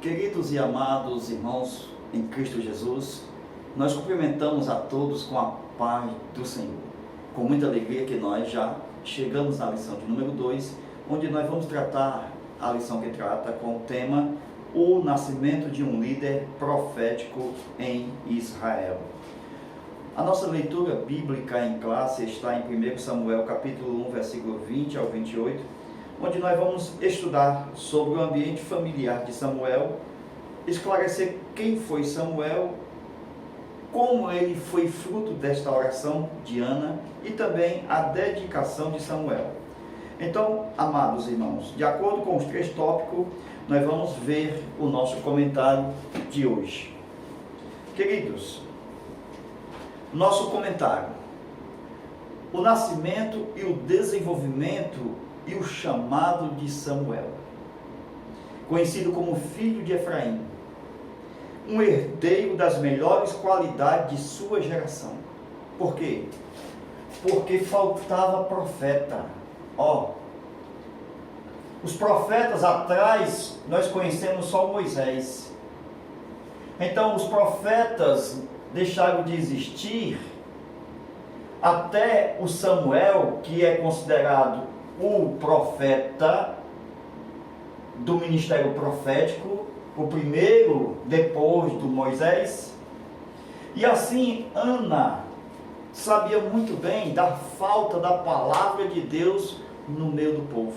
Queridos e amados irmãos em Cristo Jesus, nós cumprimentamos a todos com a paz do Senhor. Com muita alegria que nós já chegamos na lição de número 2, onde nós vamos tratar a lição que trata com o tema o nascimento de um líder profético em Israel. A nossa leitura bíblica em classe está em 1 Samuel capítulo 1, versículo 20 ao 28, onde nós vamos estudar sobre o ambiente familiar de Samuel, esclarecer quem foi Samuel, como ele foi fruto desta oração de Ana e também a dedicação de Samuel. Então, amados irmãos, de acordo com os 3 tópicos, nós vamos ver o nosso comentário de hoje. Queridos, nosso comentário: o nascimento e o desenvolvimento e o chamado de Samuel, conhecido como filho de Efraim, um herdeiro das melhores qualidades de sua geração. Por quê? Porque faltava profeta. Os profetas atrás, nós conhecemos só Moisés. Então os profetas deixaram de existir até o Samuel, que é considerado o profeta do ministério profético, o primeiro depois do Moisés. E assim Ana sabia muito bem da falta da palavra de Deus no meio do povo.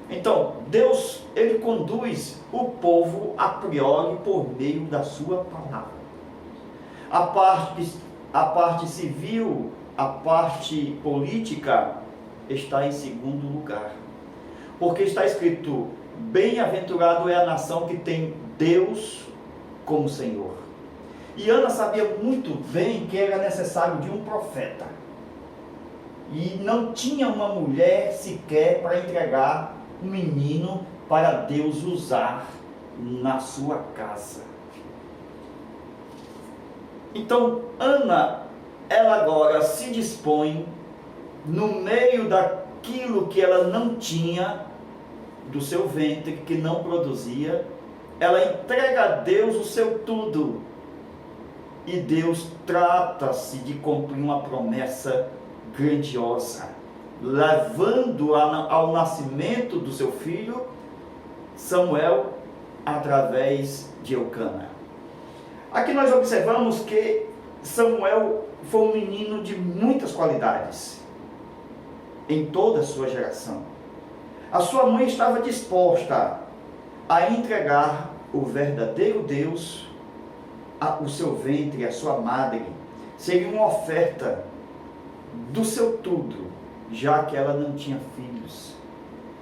Então Deus, ele conduz o povo a priori por meio da sua palavra. A parte civil, a parte política está em segundo lugar, porque está escrito: bem-aventurado é a nação que tem Deus como Senhor. E Ana sabia muito bem que era necessário de um profeta, e não tinha uma mulher sequer para entregar um menino para Deus usar na sua casa. Então Ana, ela agora se dispõe, no meio daquilo que ela não tinha, do seu ventre, que não produzia, ela entrega a Deus o seu tudo. E Deus trata-se de cumprir uma promessa grandiosa, levando ao nascimento do seu filho, Samuel, através de Eucana. Aqui nós observamos que Samuel foi um menino de muitas qualidades, em toda a sua geração. A sua mãe estava disposta a entregar o verdadeiro Deus, o seu ventre, a sua madre. Seria uma oferta do seu tudo, já que ela não tinha filhos,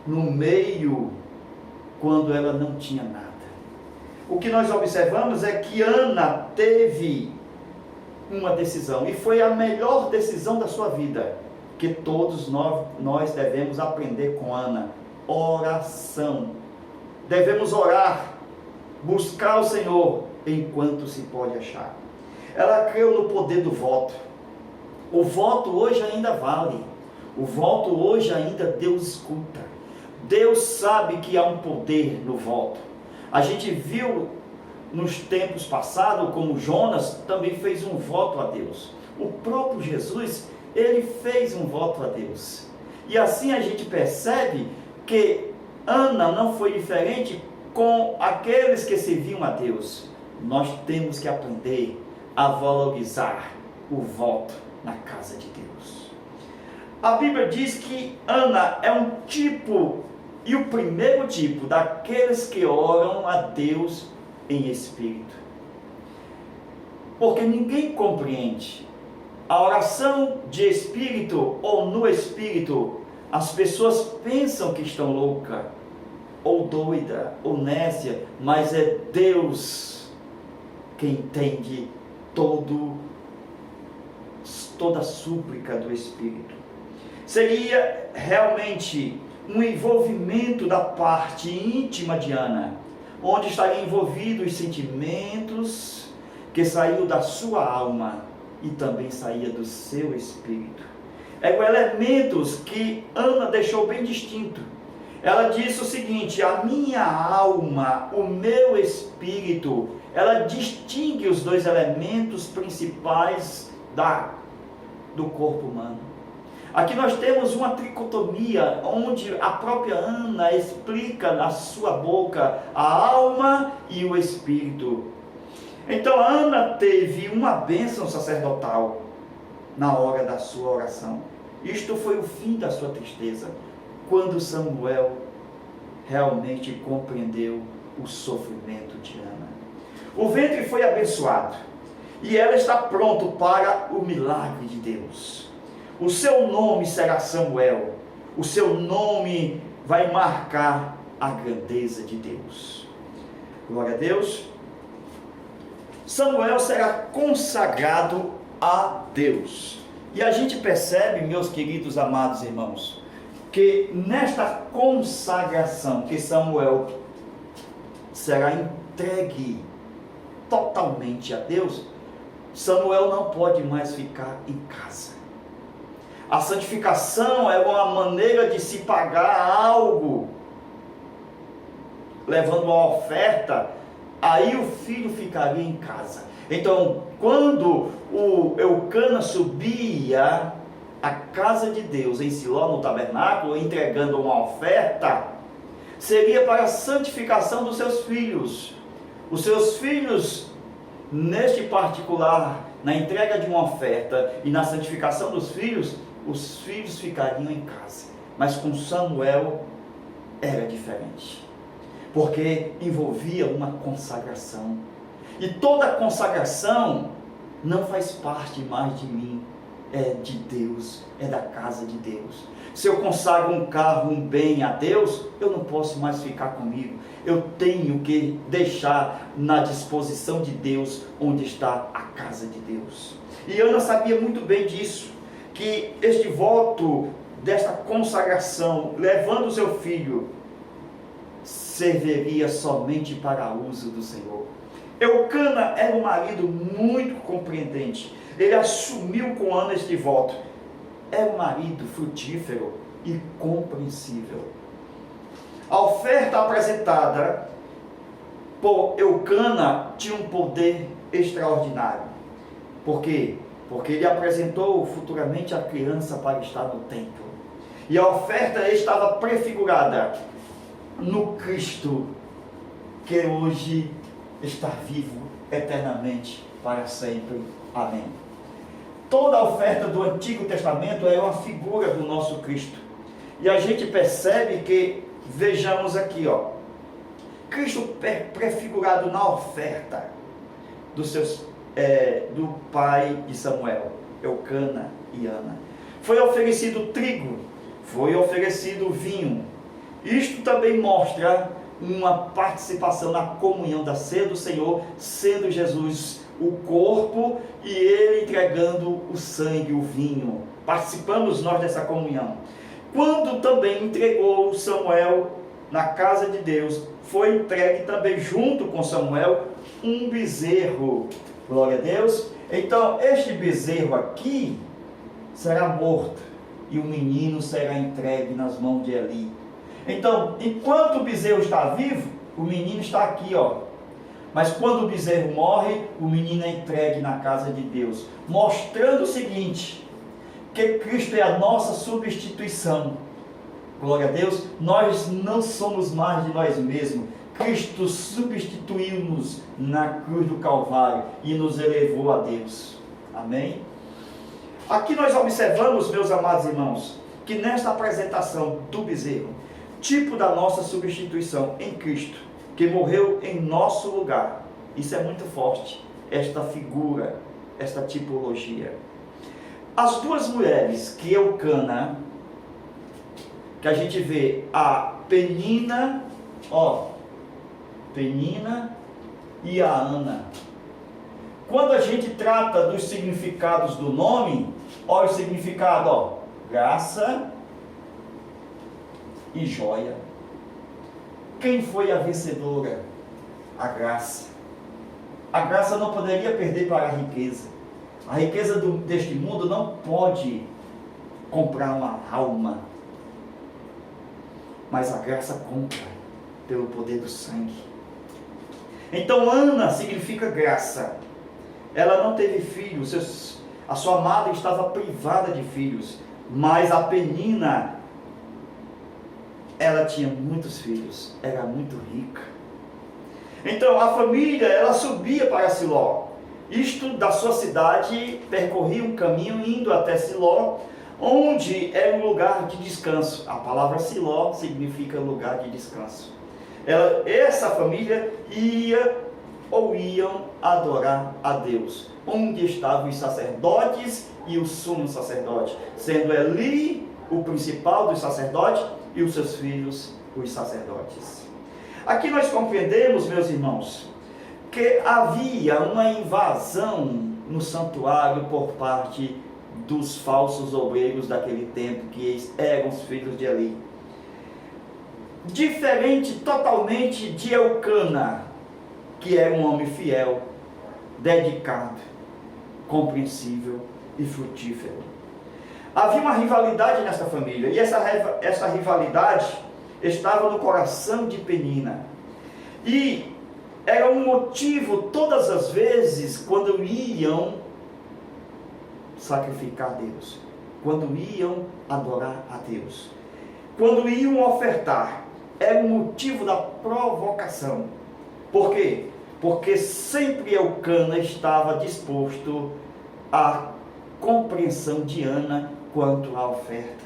no meio, quando ela não tinha nada. O que nós observamos é que Ana teve uma decisão, e foi a melhor decisão da sua vida, que todos nós devemos aprender com Ana: oração. Devemos orar, buscar o Senhor enquanto se pode achar. Ela creu no poder do voto. O voto hoje ainda vale. O voto hoje ainda Deus escuta. Deus sabe que há um poder no voto. A gente viu nos tempos passados como Jonas também fez um voto a Deus. O próprio Jesus, ele fez um voto a Deus. E assim a gente percebe que Ana não foi diferente com aqueles que serviam a Deus. Nós temos que aprender a valorizar o voto na casa de Deus. A Bíblia diz que Ana é um tipo, e o primeiro tipo, daqueles que oram a Deus em espírito. Porque ninguém compreende a oração de espírito ou no espírito. As pessoas pensam que estão louca, ou doida, ou nécia, mas é Deus que entende toda a súplica do Espírito. Seria realmente um envolvimento da parte íntima de Ana, onde estaria envolvido os sentimentos que saíam da sua alma e também saía do seu espírito. Eram elementos que Ana deixou bem distinto. Ela disse o seguinte: a minha alma, o meu espírito, ela distingue os dois elementos principais do corpo humano. Aqui nós temos uma tricotomia, onde a própria Ana explica na sua boca a alma e o espírito. Então Ana teve uma bênção sacerdotal na hora da sua oração. Isto foi o fim da sua tristeza, quando Samuel realmente compreendeu o sofrimento de Ana. O ventre foi abençoado e ela está pronta para o milagre de Deus. O seu nome será Samuel. O seu nome vai marcar a grandeza de Deus. Glória a Deus. Samuel será consagrado a Deus. E a gente percebe, meus queridos amados irmãos, que nesta consagração que Samuel será entregue totalmente a Deus, Samuel não pode mais ficar em casa. A santificação é uma maneira de se pagar algo, levando uma oferta, aí o filho ficaria em casa. Então, quando o Eucana subia à casa de Deus em Siló, no tabernáculo, entregando uma oferta, seria para a santificação dos seus filhos. Os seus filhos, neste particular, na entrega de uma oferta e na santificação dos filhos, os filhos ficariam em casa. Mas com Samuel era diferente, porque envolvia uma consagração. E toda consagração não faz parte mais de mim, é de Deus, é da casa de Deus. Se eu consagro um carro, um bem a Deus, eu não posso mais ficar comigo. Eu tenho que deixar na disposição de Deus, onde está a casa de Deus. E Ana sabia muito bem disso, que este voto, desta consagração, levando o seu filho, serviria somente para uso do Senhor. Eucana era um marido muito compreendente. Ele assumiu com Ana este voto. Era um marido frutífero e compreensível. A oferta apresentada por Eucana tinha um poder extraordinário. Por quê? Porque ele apresentou futuramente a criança para estar no templo. E a oferta estava prefigurada no Cristo, que hoje está vivo eternamente para sempre. Amém. Toda a oferta do Antigo Testamento é uma figura do nosso Cristo. E a gente percebe que, vejamos aqui, Cristo prefigurado na oferta do pai de Samuel, Eucana e Ana. Foi oferecido trigo, foi oferecido vinho. Isto também mostra uma participação na comunhão da ceia do Senhor, sendo Jesus o corpo e ele entregando o sangue, o vinho. Participamos nós dessa comunhão. Quando também entregou Samuel na casa de Deus, foi entregue também junto com Samuel um bezerro. Glória a Deus. Então este bezerro aqui será morto e o menino será entregue nas mãos de Eli. Então, enquanto o bezerro está vivo, o menino está aqui, Mas quando o bezerro morre, o menino é entregue na casa de Deus, mostrando o seguinte, que Cristo é a nossa substituição. Glória a Deus. Nós não somos mais de nós mesmos. Cristo substituiu-nos na cruz do Calvário e nos elevou a Deus. Amém? Aqui nós observamos, meus amados irmãos, que nesta apresentação do bezerro, tipo da nossa substituição em Cristo, que morreu em nosso lugar. Isso é muito forte, esta figura, esta tipologia. As duas mulheres que Eucana, que a gente vê a Penina, Penina e a Ana. Quando a gente trata dos significados do nome, olha o significado, graça e joia. Quem foi a vencedora? A graça. A graça não poderia perder para a riqueza. A riqueza deste mundo não pode comprar uma alma. mas a graça compra pelo poder do sangue. Então Ana significa graça. Ela não teve filhos, a sua madre estava privada de filhos, mas a Penina, ela tinha muitos filhos, era muito rica. Então a família, ela subia para Siló. Isto da sua cidade, percorria um caminho indo até Siló, onde era um lugar de descanso. A palavra Siló significa lugar de descanso. Essa família iam adorar a Deus, onde estavam os sacerdotes e o sumo sacerdote, sendo Eli o principal dos sacerdotes e os seus filhos os sacerdotes. Aqui nós compreendemos, meus irmãos, que havia uma invasão no santuário por parte dos falsos obreiros daquele tempo, que eram os filhos de Eli. Diferente totalmente de Eucana, que era um homem fiel, dedicado, compreensível e frutífero. Havia uma rivalidade nessa família, e essa rivalidade estava no coração de Penina. E era um motivo todas as vezes quando iam sacrificar a Deus, quando iam adorar a Deus, quando iam ofertar, era um motivo da provocação. Por quê? Porque sempre Eucana estava disposto à compreensão de Ana quanto à oferta.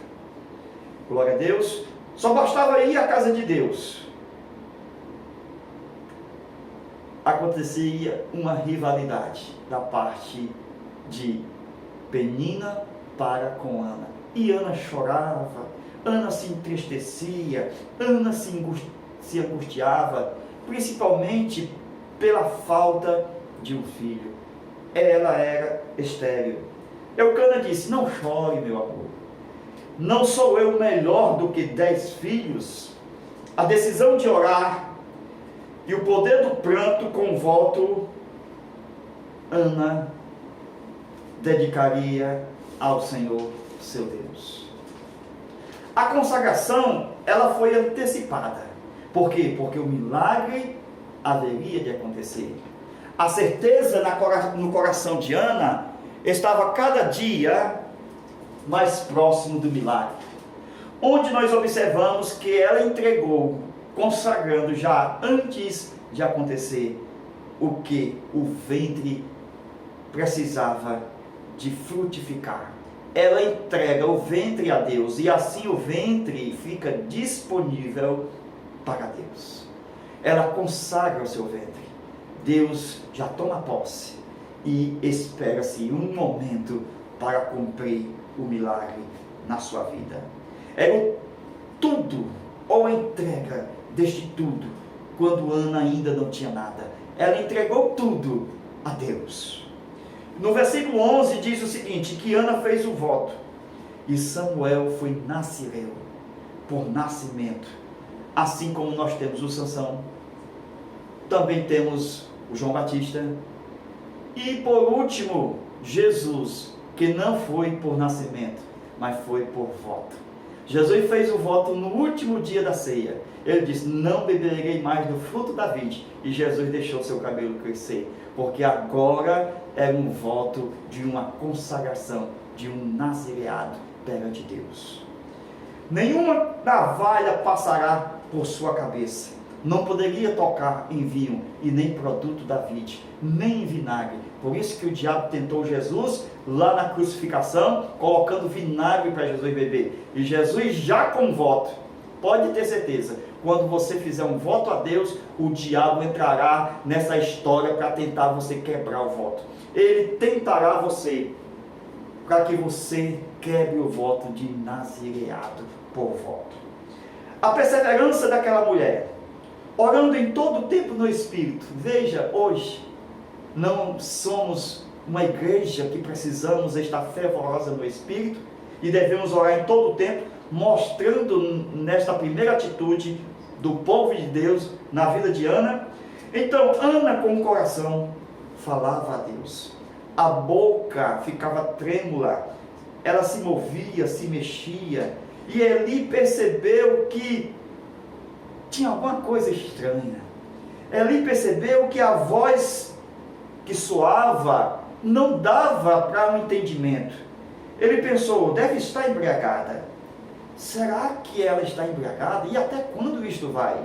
Glória a Deus. Só bastava ir à casa de Deus. Acontecia uma rivalidade da parte de Penina para com Ana. E Ana chorava, Ana se entristecia, Ana se angustiava, principalmente pela falta de um filho. Ela era estéril. Eucana disse: não chore, meu amor. Não sou eu melhor do que 10 filhos? A decisão de orar e o poder do pranto com voto, Ana dedicaria ao Senhor, seu Deus. A consagração, ela foi antecipada. Por quê? Porque o milagre haveria de acontecer. A certeza no coração de Ana estava cada dia mais próximo do milagre, onde nós observamos que ela entregou, consagrando já antes de acontecer, o que o ventre precisava de frutificar. Ela entrega o ventre a Deus, e assim o ventre fica disponível para Deus. Ela consagra o seu ventre. Deus já toma posse e espera-se um momento para cumprir o milagre na sua vida. Era o tudo, ou a entrega deste tudo, quando Ana ainda não tinha nada. Ela entregou tudo a Deus. No versículo 11 diz o seguinte, que Ana fez o voto, e Samuel foi nazireu, por nascimento. Assim como nós temos o Sansão, também temos o João Batista, e por último, Jesus, que não foi por nascimento, mas foi por voto. Jesus fez o voto no último dia da ceia. Ele disse: não beberei mais do fruto da vide. E Jesus deixou seu cabelo crescer, porque agora era um voto de uma consagração, de um nazireado perante Deus. Nenhuma navalha passará por sua cabeça. Não poderia tocar em vinho e nem produto da vide, nem em vinagre. Por isso que o diabo tentou Jesus lá na crucificação, colocando vinagre para Jesus beber. E Jesus já com voto, pode ter certeza, quando você fizer um voto a Deus, o diabo entrará nessa história para tentar você quebrar o voto. Ele tentará você para que você quebre o voto de nazireado por voto. A perseverança daquela mulher, orando em todo o tempo no Espírito. Veja, hoje, não somos uma igreja que precisamos estar fervorosa no Espírito e devemos orar em todo o tempo, mostrando nesta primeira atitude do povo de Deus na vida de Ana. Então, Ana com o coração falava a Deus. A boca ficava trêmula, ela se movia, se mexia. E Eli percebeu que tinha alguma coisa estranha. Eli percebeu que a voz que soava não dava para um entendimento. Ele pensou, deve estar embriagada. Será que ela está embriagada? E até quando isto vai?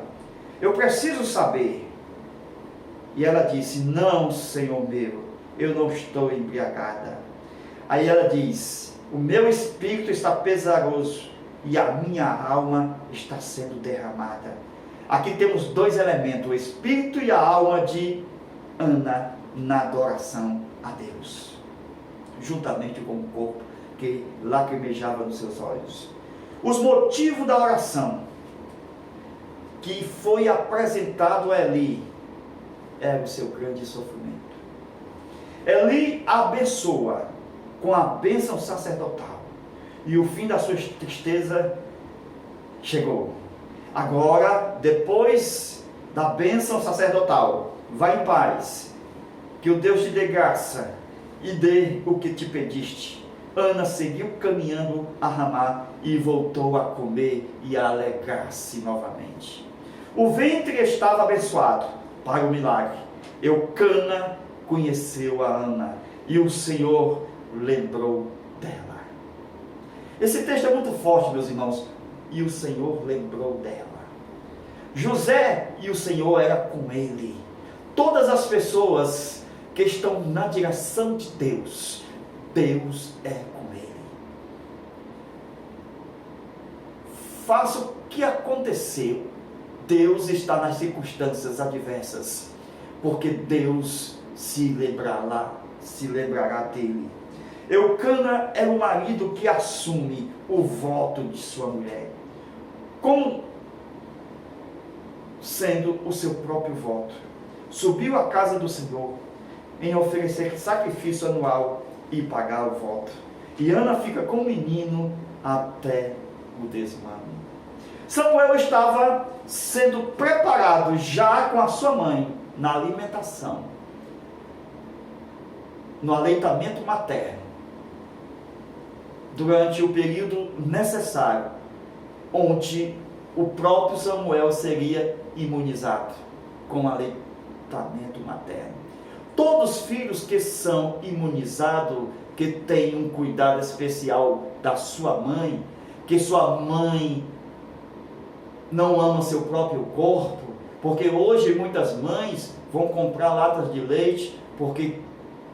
Eu preciso saber. E ela disse, não, Senhor meu, eu não estou embriagada. Aí ela diz, o meu espírito está pesaroso e a minha alma está sendo derramada. Aqui temos dois elementos, o espírito e a alma de Ana na adoração a Deus, juntamente com o corpo que lacrimejava nos seus olhos. Os motivos da oração que foi apresentado a Eli era o seu grande sofrimento. Eli abençoa com a bênção sacerdotal e o fim da sua tristeza chegou. Agora, depois da bênção sacerdotal, vai em paz, que o Deus te dê graça e dê o que te pediste. Ana seguiu caminhando a Ramá e voltou a comer e a alegrar-se novamente. O ventre estava abençoado para o milagre. Eucana conheceu a Ana e o Senhor lembrou dela. Esse texto é muito forte, meus irmãos. E o Senhor lembrou dela. José e o Senhor era com ele. Todas as pessoas que estão na direção de Deus, Deus é com ele. Faça o que aconteceu, Deus está nas circunstâncias adversas, porque Deus se lembrará dele. Eucana era o marido que assume o voto de sua mulher, como sendo o seu próprio voto. Subiu à casa do Senhor em oferecer sacrifício anual e pagar o voto. E Ana fica com o menino até o desmame. Samuel estava sendo preparado já com a sua mãe na alimentação, no aleitamento materno, durante o período necessário, onde o próprio Samuel seria imunizado com aleitamento materno. Todos os filhos que são imunizados, que têm um cuidado especial da sua mãe, que sua mãe não ama seu próprio corpo, porque hoje muitas mães vão comprar latas de leite, porque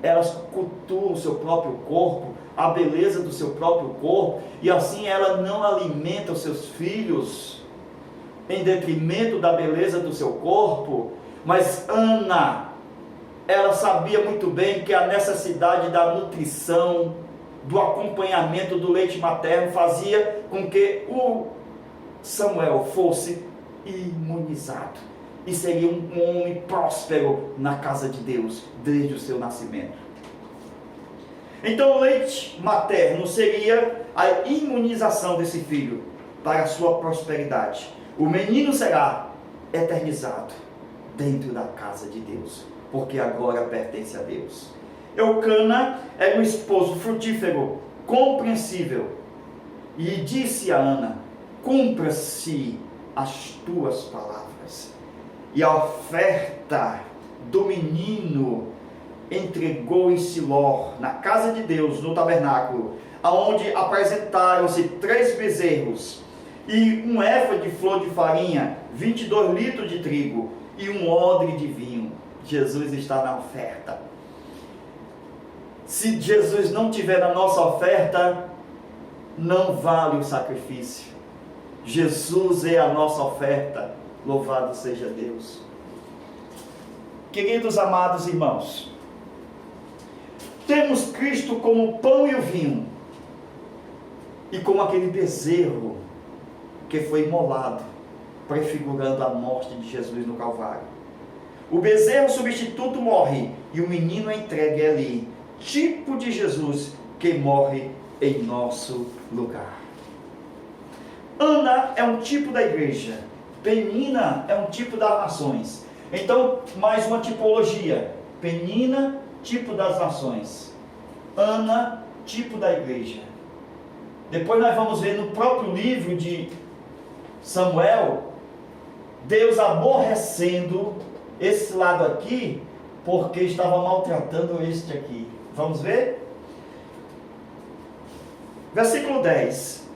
elas cultuam o seu próprio corpo, a beleza do seu próprio corpo, e assim ela não alimenta os seus filhos em detrimento da beleza do seu corpo. Mas Ana, ela sabia muito bem que a necessidade da nutrição, do acompanhamento do leite materno fazia com que o Samuel fosse imunizado e seria um homem próspero na casa de Deus desde o seu nascimento. Então o leite materno seria a imunização desse filho para a sua prosperidade. O menino será eternizado dentro da casa de Deus, porque agora pertence a Deus. Eucana era um esposo frutífero, compreensível, e disse a Ana: cumpra-se as tuas palavras. E a oferta do menino entregou em Siló, na casa de Deus, no tabernáculo, aonde apresentaram-se 3 bezerros, e um éfa de flor de farinha, 22 litros de trigo, e um odre de vinho. Jesus está na oferta. Se Jesus não tiver na nossa oferta, não vale o sacrifício. Jesus é a nossa oferta. Louvado seja Deus. Queridos amados irmãos, temos Cristo como o pão e o vinho, e como aquele bezerro que foi imolado, prefigurando a morte de Jesus no Calvário. O bezerro substituto morre e o menino é entregue ali, tipo de Jesus que morre em nosso lugar. Ana é um tipo da igreja, Penina é um tipo das nações. Então, mais uma tipologia: Penina, tipo das nações; Ana, tipo da igreja. Depois nós vamos ver no próprio livro de Samuel Deus aborrecendo esse lado aqui, porque estava maltratando este aqui. Vamos ver? Versículo 10,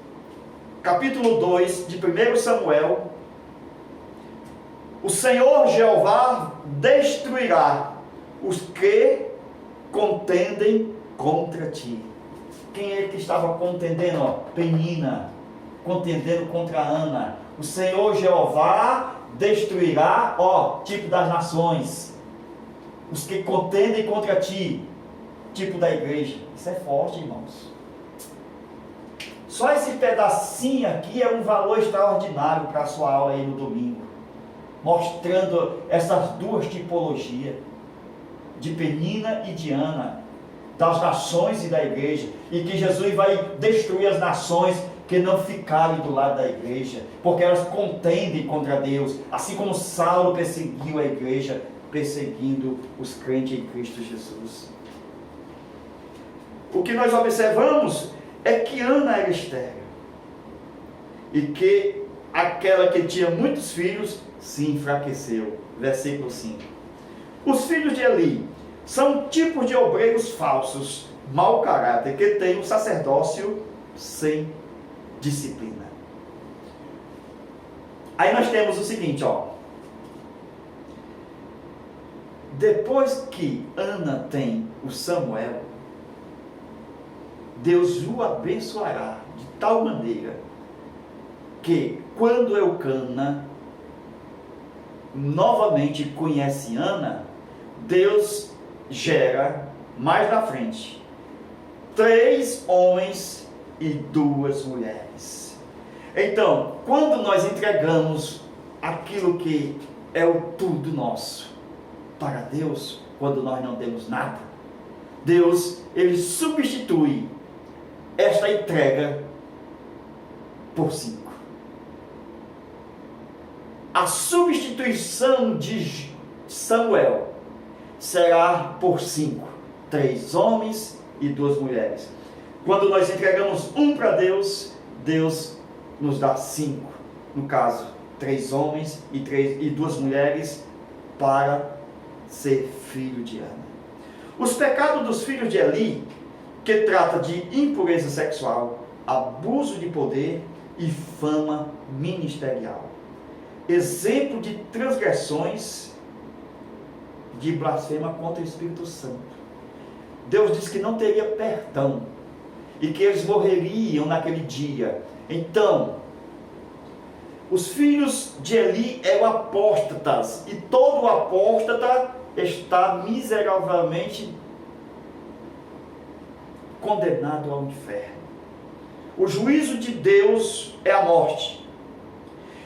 capítulo 2 de 1 Samuel. O Senhor Jeová destruirá os que contendem contra ti. Quem é que estava contendendo? Penina, contendendo contra Ana. O Senhor Jeová destruirá, tipo das nações, os que contendem contra ti, tipo da igreja. Isso é forte, irmãos. Só esse pedacinho aqui é um valor extraordinário para a sua aula aí no domingo, mostrando essas duas tipologias, de Penina e de Ana, das nações e da igreja, e que Jesus vai destruir as nações que não ficarem do lado da igreja, porque elas contendem contra Deus, assim como Saulo perseguiu a igreja, perseguindo os crentes em Cristo Jesus. O que nós observamos é que Ana era estéril, e que aquela que tinha muitos filhos se enfraqueceu. Versículo 5. Os filhos de Eli são tipos de obreiros falsos, mau caráter, que têm um sacerdócio sem disciplina. Aí nós temos o seguinte, depois que Ana tem o Samuel, Deus o abençoará de tal maneira que quando Eucana novamente conhece Ana, Deus gera mais na frente 3 homens e 2 mulheres. Então, quando nós entregamos aquilo que é o tudo nosso para Deus, quando nós não temos nada, Deus, Ele substitui esta entrega por 5. A substituição de Samuel será por 5, 3 homens e 2 mulheres. Quando nós entregamos um para Deus, Deus nos dá 5, no caso 3 homens e 2 mulheres para ser filho de Ana. Os pecados dos filhos de Eli, que trata de impureza sexual, abuso de poder e fama ministerial, exemplo de transgressões de blasfema contra o Espírito Santo. Deus disse que não teria perdão e que eles morreriam naquele dia. Então, os filhos de Eli eram apóstatas, e todo apóstata está miseravelmente condenado ao inferno. O juízo de Deus é a morte.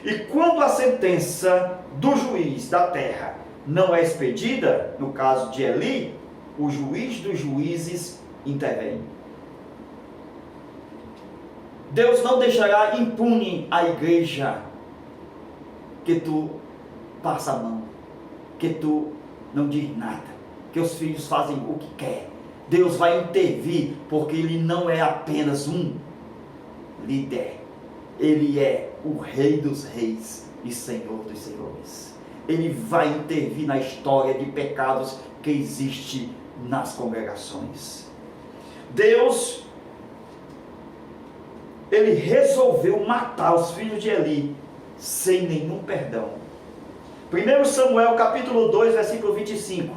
E quando a sentença do juiz da terra não é expedida, no caso de Eli, o juiz dos juízes intervém. Deus não deixará impune a igreja que tu passa a mão, que tu não diz nada, que os filhos fazem o que quer. Deus vai intervir, porque Ele não é apenas um líder, Ele é o Rei dos reis e Senhor dos senhores. Ele vai intervir na história de pecados que existe nas congregações. Deus, Ele resolveu matar os filhos de Eli sem nenhum perdão. 1 Samuel capítulo 2, versículo 25.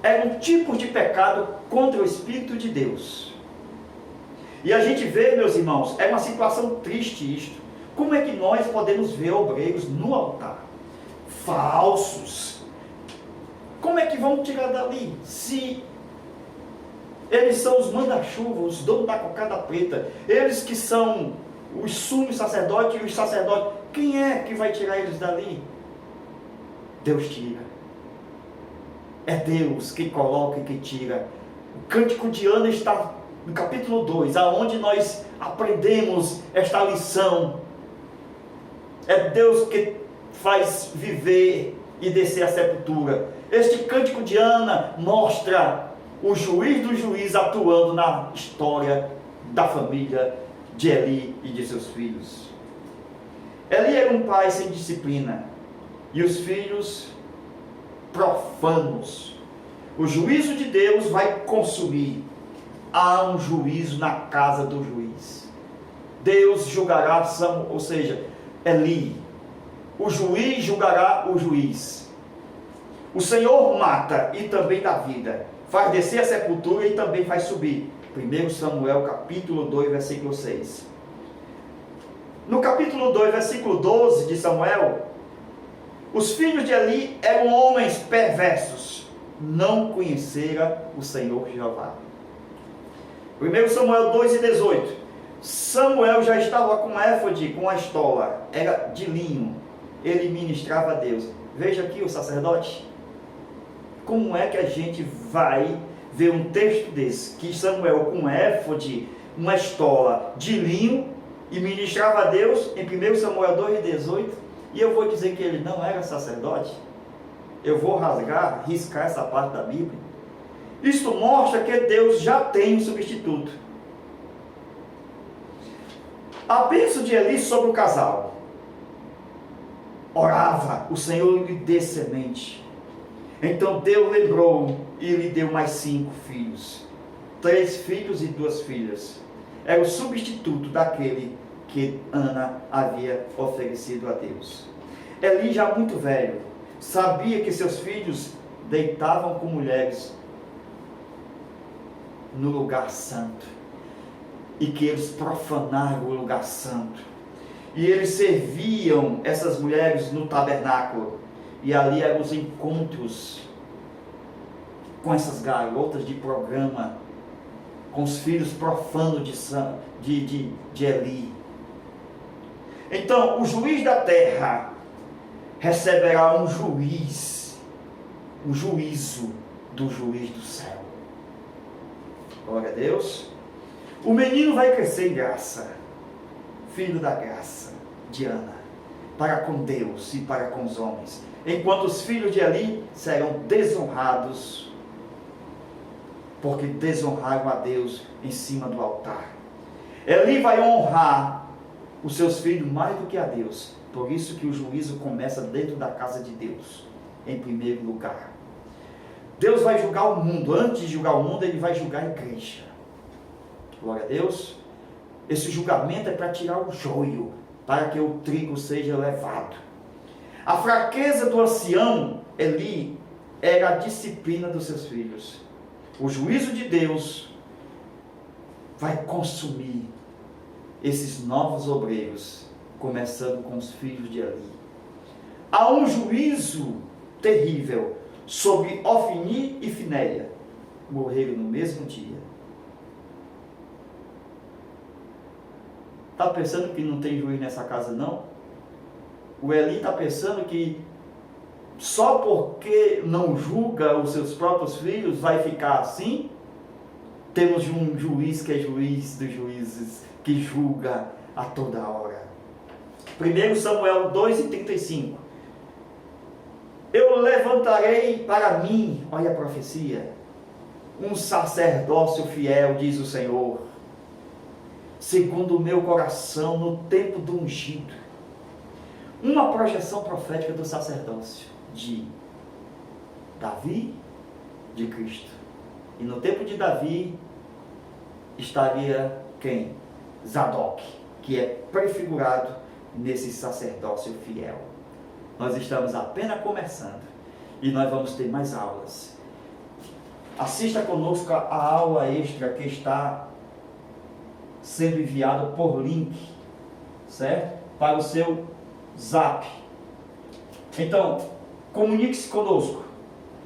É um tipo de pecado contra o Espírito de Deus. E a gente vê, meus irmãos, é uma situação triste isto. Como é que nós podemos ver obreiros no altar falsos? Como é que vamos tirar dali? Se eles são os manda-chuva, os donos da cocada preta, eles que são os sumos sacerdotes e os sacerdotes, quem é que vai tirar eles dali? Deus tira. É Deus que coloca e que tira. O Cântico de Ana está no capítulo 2, aonde nós aprendemos esta lição. É Deus que faz viver e descer a sepultura. Este Cântico de Ana mostra o juiz do juiz atuando na história da família de Eli e de seus filhos. Eli era um pai sem disciplina, e os filhos profanos. O juízo de Deus vai consumir. Há um juízo na casa do juiz. Deus julgará, ou seja, Eli. O juiz julgará o juiz. O Senhor mata e também dá vida. Faz descer a sepultura e também faz subir. 1 Samuel capítulo 2, versículo 6. No capítulo 2, versículo 12 de Samuel, os filhos de Eli eram homens perversos, não conheceram o Senhor Jeová. 1 Samuel 2 e 18. Samuel já estava com éfode, com a estola, era de linho, ele ministrava a Deus. Veja aqui o sacerdote. Como é que a gente vai ver um texto desse, que Samuel com éfode, uma estola de linho, e ministrava a Deus, em 1 Samuel 2 e 18, e eu vou dizer que ele não era sacerdote? Eu vou riscar essa parte da Bíblia. Isto mostra que Deus já tem um substituto. A bênção de Eli sobre o casal. Orava, o Senhor lhe dê semente. Então Deus lembrou e lhe deu mais 5 filhos. 3 filhos e 2 filhas. Era o substituto daquele que Ana havia oferecido a Deus. Eli, já muito velho, sabia que seus filhos deitavam com mulheres no lugar santo, e que eles profanaram o lugar santo, e eles serviam essas mulheres no tabernáculo, e ali eram os encontros com essas garotas de programa, com os filhos profanos de Eli. Então o juiz da terra receberá um juízo do juiz do céu. Glória a Deus. O menino vai crescer em graça, filho da graça de Ana, para com Deus e para com os homens, enquanto os filhos de Eli serão desonrados, porque desonraram a Deus em cima do altar. Eli vai honrar os seus filhos mais do que a Deus, por isso que o juízo começa dentro da casa de Deus, em primeiro lugar. Deus vai julgar o mundo. Antes de julgar o mundo, Ele vai julgar a igreja. Glória a Deus. Esse julgamento é para tirar o joio, para que o trigo seja levado. A fraqueza do ancião Eli era a disciplina dos seus filhos. O juízo de Deus vai consumir esses novos obreiros, começando com os filhos de Eli. Há um juízo terrível sobre Ofni e Finéia, morreram no mesmo dia. Está pensando que não tem juiz nessa casa, não? O Eli está pensando que só porque não julga os seus próprios filhos vai ficar assim? Temos um juiz que é juiz dos juízes, que julga a toda hora. 1 Samuel 2:35. Eu levantarei para mim, olha a profecia, um sacerdócio fiel, diz o Senhor, segundo o meu coração, no tempo do ungido. Uma projeção profética do sacerdócio de Davi, de Cristo. E no tempo de Davi estaria quem? Zadok, que é prefigurado nesse sacerdócio fiel. Nós estamos apenas começando e nós vamos ter mais aulas. Assista conosco a aula extra que está sendo enviada por link, certo? Para o seu zap. Então, comunique-se conosco.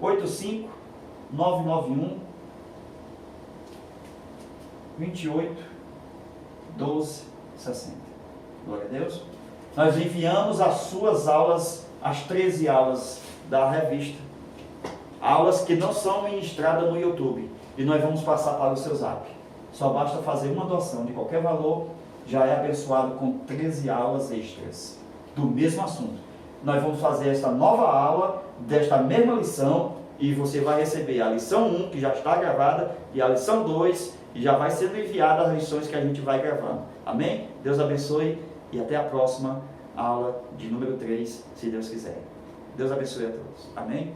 85-991 28 12 60. Glória a Deus. Nós enviamos as suas aulas, as 13 aulas da revista, aulas que não são ministradas no YouTube, e nós vamos passar para o seu zap. Só basta fazer uma doação de qualquer valor, já é abençoado com 13 aulas extras do mesmo assunto. Nós vamos fazer esta nova aula desta mesma lição, e você vai receber a lição 1, que já está gravada, e a lição 2, e já vai sendo enviada as lições que a gente vai gravando. Amém? Deus abençoe e até a próxima aula de número 3, se Deus quiser. Deus abençoe a todos. Amém?